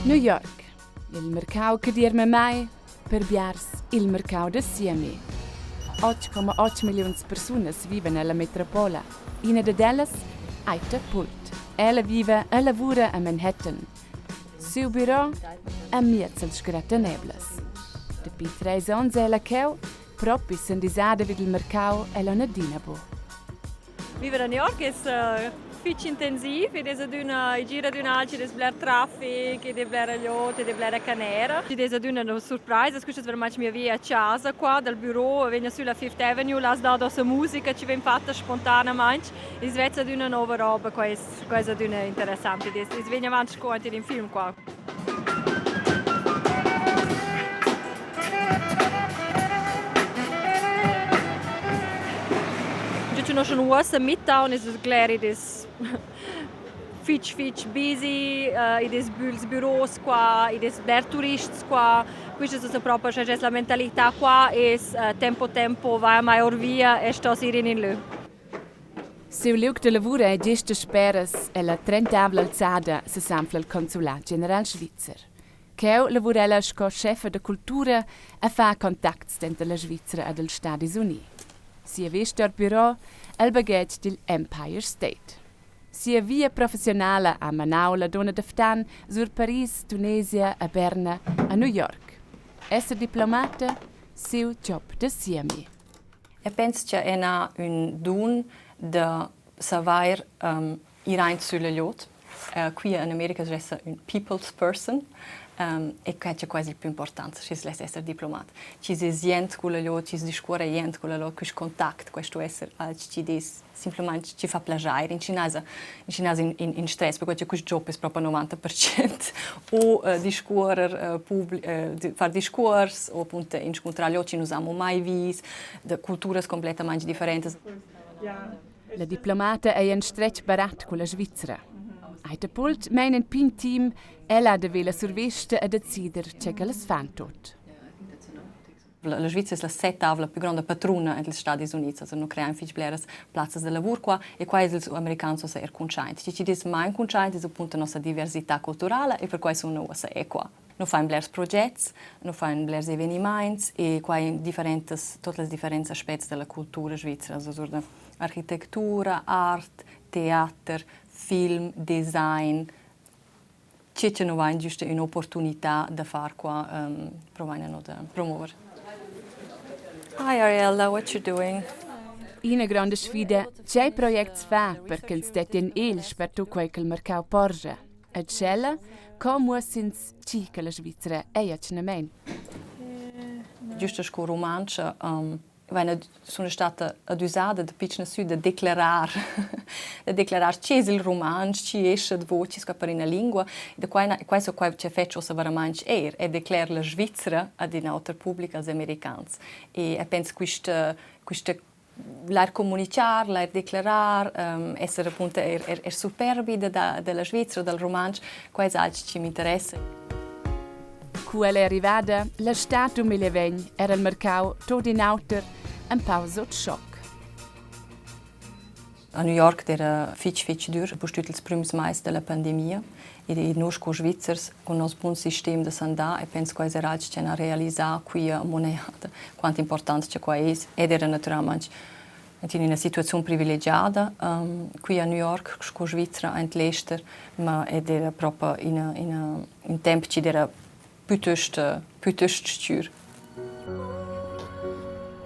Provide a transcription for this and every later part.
New York, il mercato che dirme mai, per biars il mercato de Siemi. 8,8 milioni di persone vivono nella metropola. Una di elles, Aita Pult. Ella vive e lavora a Manhattan. Suo bureau, a Mietzel Scratteneblas. Dopo 3 anni ella che, proprio sin disada vid il mercato, ella non dinabo. Vivere a New York è fitch intensiv, ed è una gira di un'alci di bler traffic, di bler yacht, di bler canera. Ed è una sorpresa, questo è veramente mia via a casa qua dal bureau, vengo sulla Fifth Avenue, las dato sa musica, ci viene fatta spontaneamente, e svezza di una nuova roba, questa è una interessante, e viene avanti con anche in film qua. Noch ein großer Midtown ist es klar, it is fitch busy, it is bureaus qua, it is der turists qua. Questa è proprio cioè la mentalità qua è tempo vai mai via e sto sirin in lù. Se il luogo di lavoro è gesta speras e la 30 alzada se sanfla il Consulat General Svizzer. Che lavora ella come chef de cultura e fa contatti entre la Svizzera e gli Stati Uniti. Si è visto al bureau al bagagge dell'Empire State. Si è via professionale a Manaula, donna d'Aftan, sur Paris, Tunisia, a Berna, a New York. Essere diplomata, seu job de Siemi. E penso che è un don di sapere ir sulle yacht. Qui in America si è un people's person. E questo è quasi il più importante, ci si essere diplomata. Ci si sente con la yacht, ci si discorre gente con la yacht, questo contatto, questo essere, ci semplicemente ci fa piacere. In cinese in stress, perché questo job è proprio 90%. O discorrere, fare discorsi, o appunto incontrare gli occhi, non abbiamo mai visto, di culture completamente differenti. La diplomata è in stretch barat con la Svizzera. Aita Pult mein in pin team, ella deve la survesta e decider che le fan tot. La Svizzera è la settava più grande patrona degli Stati Uniti, also non creiamo fitch bleres piazze di lavoro qua e qua gli americani sono contenti. Ci dicono mai contenti appunto la nostra diversità culturale e per cui sono è qua. Non fanno bleres progetti, non fanno bleres avvenimenti e qua in tutte le differenti aspetti della cultura svizzera, also architettura, arte, teatro, film, design. C'è non giusto un'opportunità da fare qua, provare da promuovere. Hi Ariella, what you doing? Una grande sfida, c'è progetti fa perché il stet in els per tu quel che il mercato porge. E cella, come sins ci che la Svizzera è a cinemen. Giusto con romanzo, sono stata adusata da piccina su da declarare c'è il romanzo, ci esce di voci per una lingua, e questo qua ci faccio veramente è declarare la Svizzera ad un'altra pubblica als americani. E penso questa l'ar comunicare, l'ar declarare, essere appunto superbi della Svizzera, del romanzo, questo è altro che mi interessa. Quella è arrivata, la Stato 2020 era il mercato tutto in auto, un pausa di shock. A New York era fitch dur, postut ils primi mais della pandemia, e noi con Svizzeri con il buon sistema di sanità e penso che era altro che realizzare qui a moneta, quanto importante che qua è, ed era naturalmente in una situazione privilegiata qui a New York con Svizzera e l'Ester, ma era proprio in tempo che era piuttosto sicuro.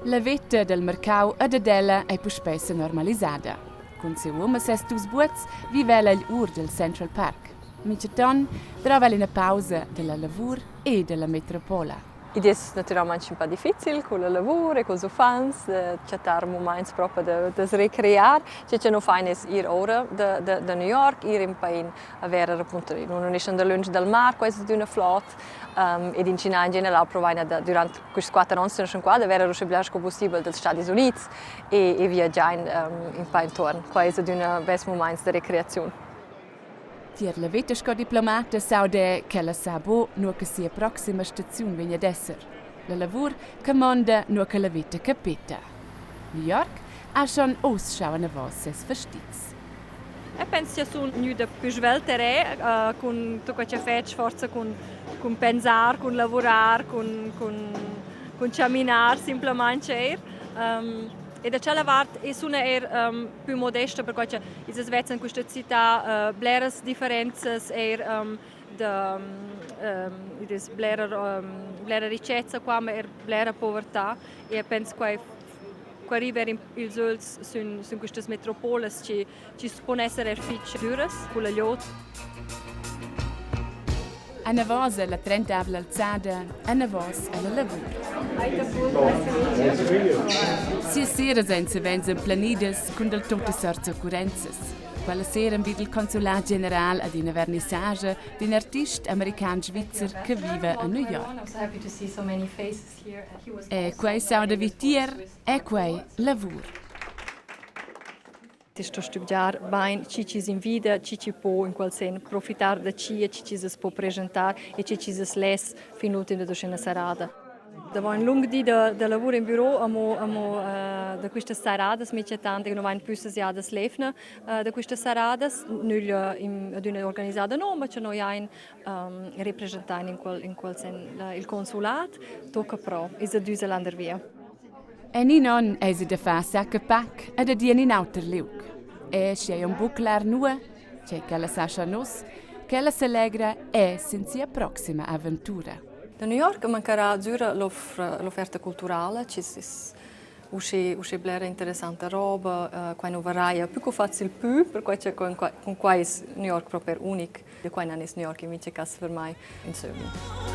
La vita del mercato e della è più spesso normalizzata. Con se uomo se stus buots viveva l'ur del Central Park. Miceton trova una pausa della lavoro e della metropola. Ed è naturalmente un po' difficile con il lavoro e con i fans, cercare momenti proprio da ricreare. C'è non fai ir ora da New York, ir in paese avere appunto non è da lunch del mare, questa è una flotta. Ed in Cina in generale provare durante questi 4 anni sono qua ad avere il combustibile degli Stati Uniti e viaggiare in paese intorno. Questo è un bel momento di ricreazione. Tier la vita sco diplomata saude che la sabo nur che sia prossima stazione viene ad essere. La lavur comanda nur che la vita capita. New York ha schon ausschauen a was es verstits. E penso che sono venuta più svelta con tutto ciò che faccio, forse con pensare, con lavorare, con camminare, semplicemente. E da quella parte sono più modesta perché si vede in questa città blere differenze blera ricchezza qua, ma blera povertà e penso che arrivare in Zuls su queste metropole ci possono essere effici dure con la liot. Una voce la trentavla alzada, una voce alla lavoro. Si sera senza venze planides con del tutte sorte occurrenze. Quella sera vide il Consulat General ad una vernissage di un artista americano-svizzer che vive a New York. E quei sau da vitier e quei lavoro. Sto studiare bene, ci si invita, ci può in quel senso approfittare da ci si può presentare e ci si les fino all'ultima docena serata. Dopo un lungo giorno di lavoro in bureau, da queste serate, mi c'è tanto che non vanno più a slevna da queste serate, noi ad una organizzata no, ma c'è noi ein rappresentare in quel senso il consolato, tocca pro, è da due lander via. E non è da fare sacca pack e da dieni in auter liuk. E c'è un buclar nua, c'è che la sascia nos, che la s'allegra è senza prossima avventura. Da New York mancherà giura l'offerta culturale, ci usce blera interessante roba, qua non varraia più che facile più, perché c'è con qua New York proprio unico, e qua non è New York invece che per mai insomma.